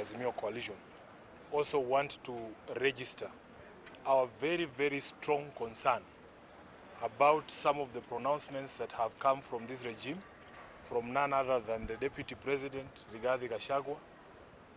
Azimio coalition also want to register our very, very strong concern about some of the pronouncements that have come from this regime, from none other than the Deputy President, Gachagua,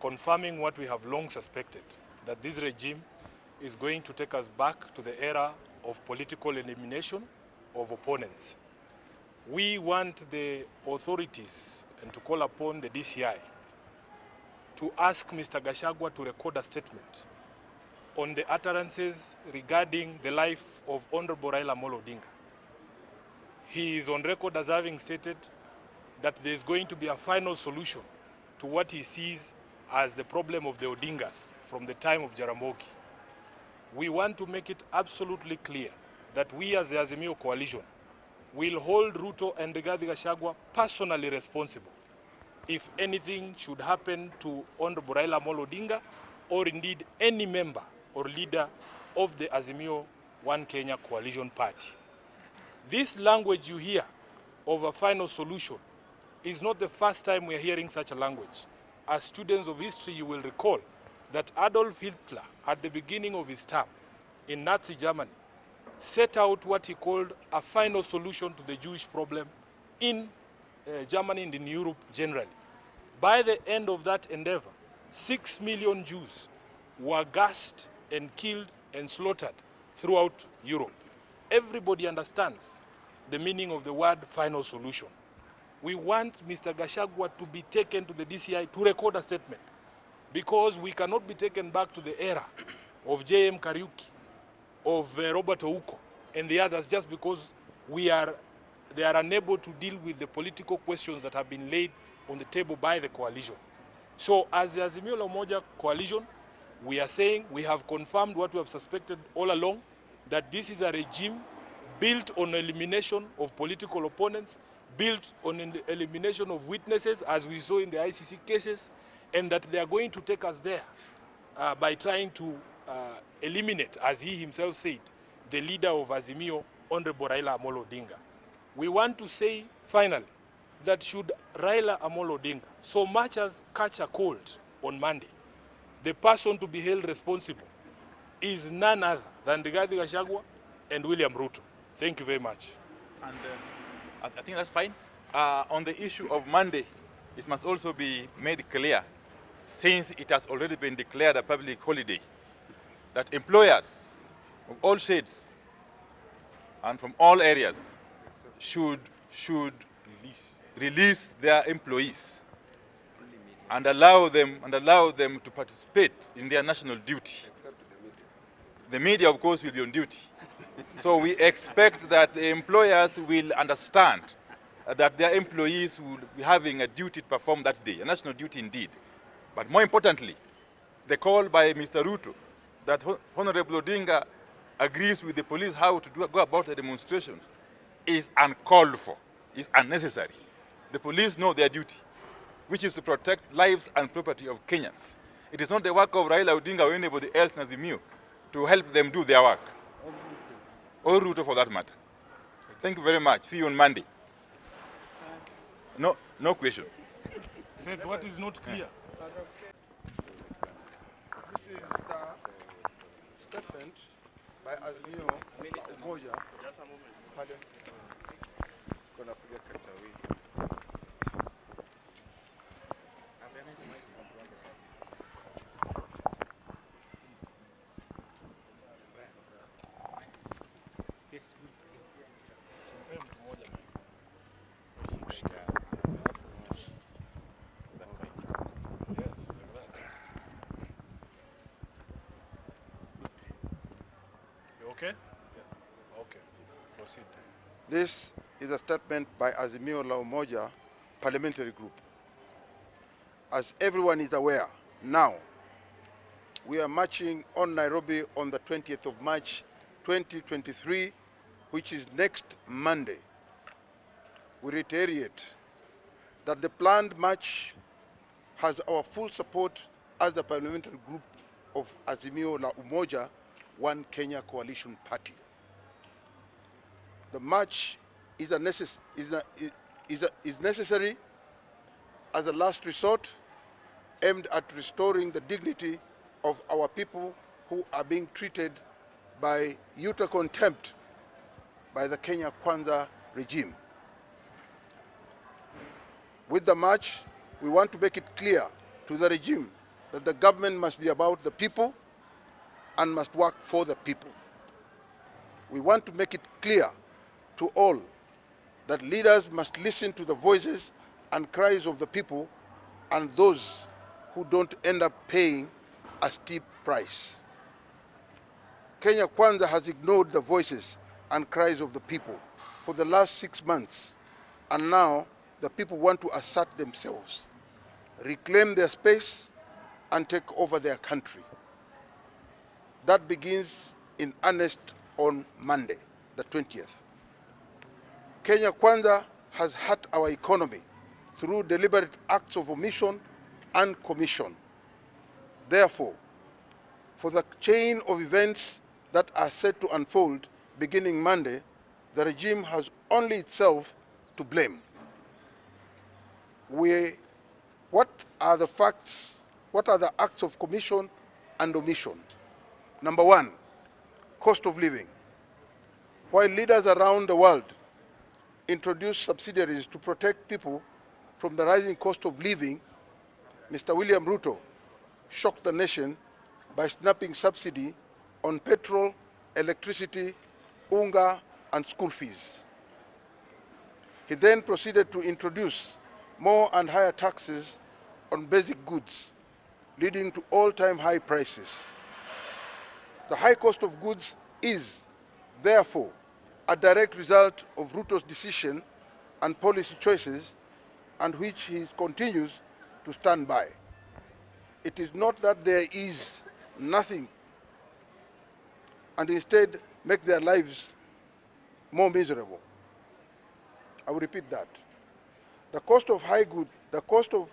confirming what we have long suspected, that this regime is going to take us back to the era of political elimination of opponents. We want the authorities and to call upon the DCI to ask Mr. Gachagua to record a statement on the utterances regarding the life of Honorable Raila Odinga. He is on record as having stated that there is going to be a final solution to what he sees as the problem of the Odingas from the time of Jaramogi. We want to make it absolutely clear that we as the Azimio coalition will hold Ruto and Gachagua personally responsible if anything should happen to Honorable Raila Odinga or indeed any member or leader of the Azimio One Kenya coalition party. This language you hear of a final solution is not the first time we are hearing such a language. As students of history, you will recall that Adolf Hitler, at the beginning of his term in Nazi Germany, set out what he called a final solution to the Jewish problem in Germany and in Europe generally. By the end of that endeavor, 6 million Jews were gassed and killed and slaughtered throughout Europe. Everybody understands the meaning of the word final solution. We want Mr. Gachagua to be taken to the DCI to record a statement, because we cannot be taken back to the era of J.M. Kariuki, of Robert Ouko and the others just because they are unable to deal with the political questions that have been laid on the table by the coalition. So as the Azimio la Umoja coalition, we are saying we have confirmed what we have suspected all along, that this is a regime built on elimination of political opponents, built on elimination of witnesses, as we saw in the ICC cases, and that they are going to take us there by trying to eliminate, as he himself said, the leader of Azimio, Honorable Raila Amolo Odinga. We want to say, finally, that should Raila Amolo Odinga so much as catch a cold on Monday, the person to be held responsible is none other than Gachagua and William Ruto. Thank you very much. And I think that's fine. On the issue of Monday, it must also be made clear, since it has already been declared a public holiday, that employers of all shades and from all areas should release their employees and allow them to participate in their national duty. The media, of course, will be on duty. So we expect that the employers will understand that their employees will be having a duty to perform that day, a national duty indeed. But more importantly, the call by Mr. Ruto that Honorable Odinga agrees with the police how to go about the demonstrations is uncalled for, is unnecessary. The police know their duty, which is to protect lives and property of Kenyans. It is not the work of Raila Odinga or anybody else in Azimio to help them do their work, or Ruto for that matter. Thank you very much. See you on Monday. No question. Said what is not clear. This is the statement by Azimio la Umoja. Pardon? Okay? Okay. Proceed. This is a statement by Azimio la Umoja parliamentary group. As everyone is aware, now we are marching on Nairobi on the 20th of March 2023, which is next Monday. We reiterate that the planned march has our full support as the parliamentary group of Azimio la Umoja One Kenya coalition party. The march is necessary as a last resort aimed at restoring the dignity of our people who are being treated by utter contempt by the Kenya Kwanza regime. With the march, we want to make it clear to the regime that the government must be about the people and must work for the people. We want to make it clear to all that leaders must listen to the voices and cries of the people and those who don't end up paying a steep price. Kenya Kwanza has ignored the voices and cries of the people for the last 6 months, and now the people want to assert themselves, reclaim their space, and take over their country. That begins in earnest on Monday, the 20th. Kenya Kwanza has hurt our economy through deliberate acts of omission and commission. Therefore, for the chain of events that are set to unfold beginning Monday, the regime has only itself to blame. What are the facts? What are the acts of commission and omission? Number one, cost of living. While leaders around the world introduce subsidiaries to protect people from the rising cost of living, Mr. William Ruto shocked the nation by snapping subsidy on petrol, electricity, unga, and school fees. He then proceeded to introduce more and higher taxes on basic goods, leading to all-time high prices. The high cost of goods is, therefore, a direct result of Ruto's decision and policy choices, and which he continues to stand by. It is not that there is nothing, and instead make their lives more miserable. I will repeat that. The cost of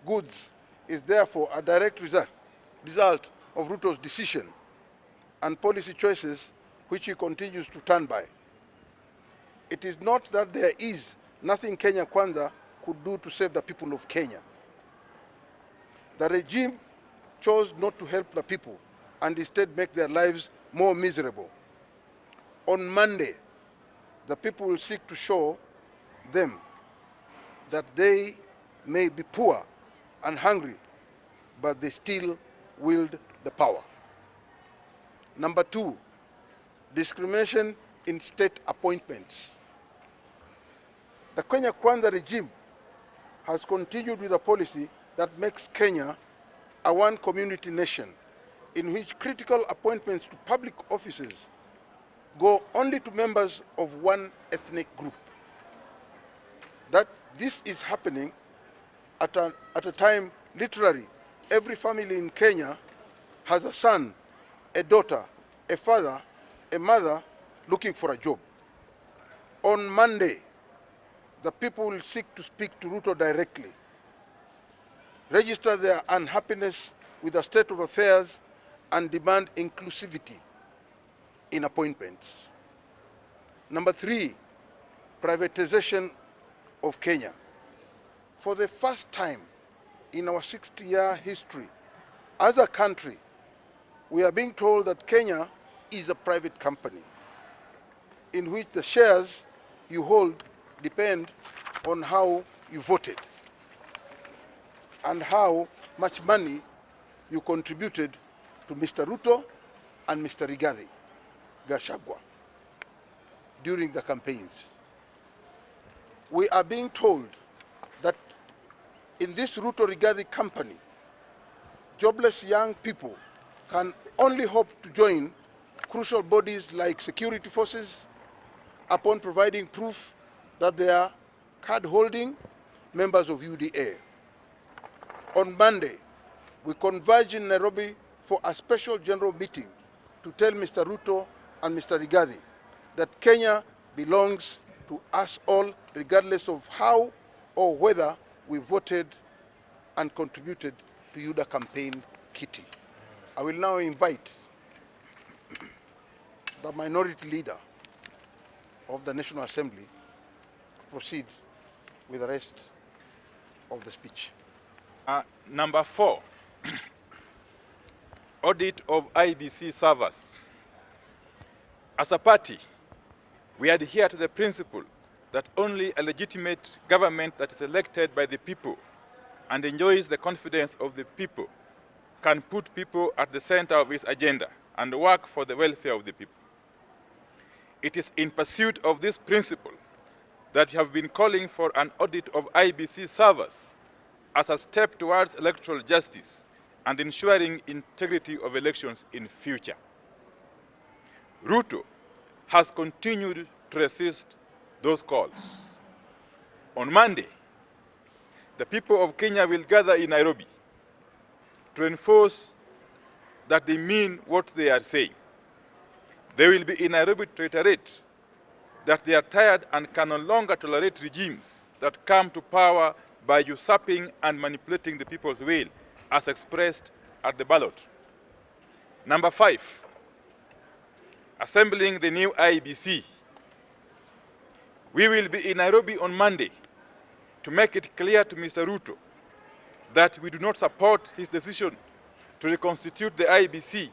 goods is therefore a direct result of Ruto's decision and policy choices, which he continues to stand by. It is not that there is nothing Kenya Kwanza could do to save the people of Kenya. The regime chose not to help the people and instead make their lives more miserable. On Monday, the people will seek to show them that they may be poor and hungry, but they still wield the power. Number two, discrimination in state appointments. The Kenya Kwanza regime has continued with a policy that makes Kenya a one community nation in which critical appointments to public offices go only to members of one ethnic group. That this is happening at a time literally every family in Kenya has a son, a daughter, a father, a mother looking for a job. On Monday, the people will seek to speak to Ruto directly, register their unhappiness with the state of affairs, and demand inclusivity in appointments. Number three, privatization of Kenya. For the first time in our 60-year history, as a country, we are being told that Kenya is a private company in which the shares you hold depend on how you voted and how much money you contributed to Mr. Ruto and Mr. Gachagua during the campaigns. We are being told that in this Ruto company, jobless young people can only hope to join crucial bodies like security forces upon providing proof that they are card-holding members of UDA. On Monday, we converge in Nairobi for a special general meeting to tell Mr. Ruto and Mr. Rigathi that Kenya belongs to us all, regardless of how or whether we voted and contributed to UDA campaign kitty. I will now invite the minority leader of the National Assembly to proceed with the rest of the speech. Number 4, audit of IBC servers. As a party, we adhere to the principle that only a legitimate government that is elected by the people and enjoys the confidence of the people can put people at the center of its agenda and work for the welfare of the people. It is in pursuit of this principle that we have been calling for an audit of IBC servers as a step towards electoral justice and ensuring integrity of elections in future. Ruto has continued to resist those calls. On Monday, the people of Kenya will gather in Nairobi to enforce that they mean what they are saying. They will be in Nairobi to reiterate that they are tired and can no longer tolerate regimes that come to power by usurping and manipulating the people's will as expressed at the ballot. Number 5, assembling the new IBC. We will be in Nairobi on Monday to make it clear to Mr. Ruto that we do not support his decision to reconstitute the IBC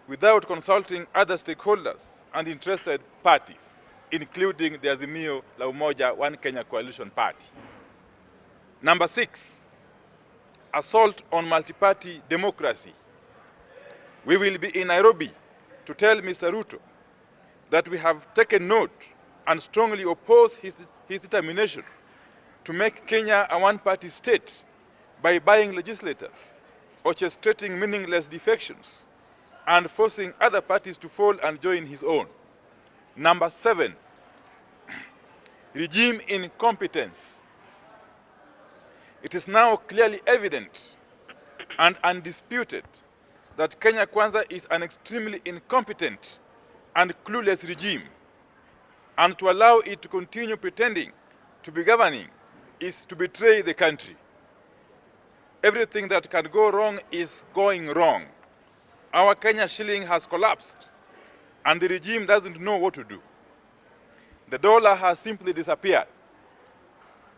without consulting other stakeholders and interested parties, including the Azimio la Umoja One Kenya Coalition Party. Number 6, assault on multi-party democracy. We will be in Nairobi to tell Mr. Ruto that we have taken note and strongly oppose his determination to make Kenya a one-party state by buying legislators, orchestrating meaningless defections, and forcing other parties to fall and join his own. Number 7, regime incompetence. It is now clearly evident and undisputed that Kenya Kwanza is an extremely incompetent and clueless regime, and to allow it to continue pretending to be governing is to betray the country. Everything that can go wrong is going wrong. Our Kenya shilling has collapsed, and the regime doesn't know what to do. The dollar has simply disappeared.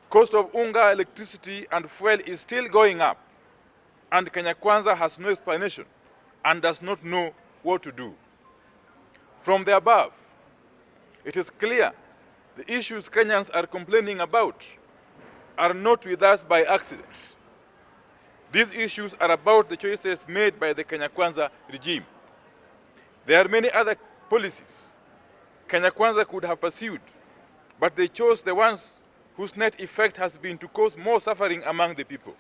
Cost of unga, electricity, and fuel is still going up, and Kenya Kwanza has no explanation and does not know what to do. From the above, it is clear the issues Kenyans are complaining about are not with us by accident. These issues are about the choices made by the Kenya Kwanza regime. There are many other policies Kenya Kwanza could have pursued, but they chose the ones whose net effect has been to cause more suffering among the people,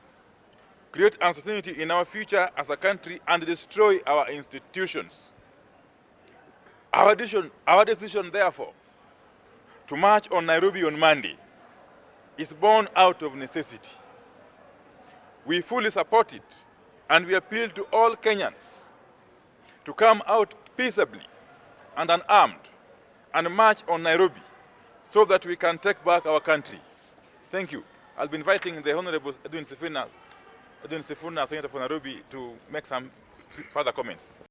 create uncertainty in our future as a country, and destroy our institutions. Our decision, therefore, to march on Nairobi on Monday is born out of necessity. We fully support it, and we appeal to all Kenyans to come out peaceably and unarmed and march on Nairobi so that we can take back our country. Thank you. I'll be inviting the Honorable Edwin Sifuna, Senator for Nairobi, to make some further comments.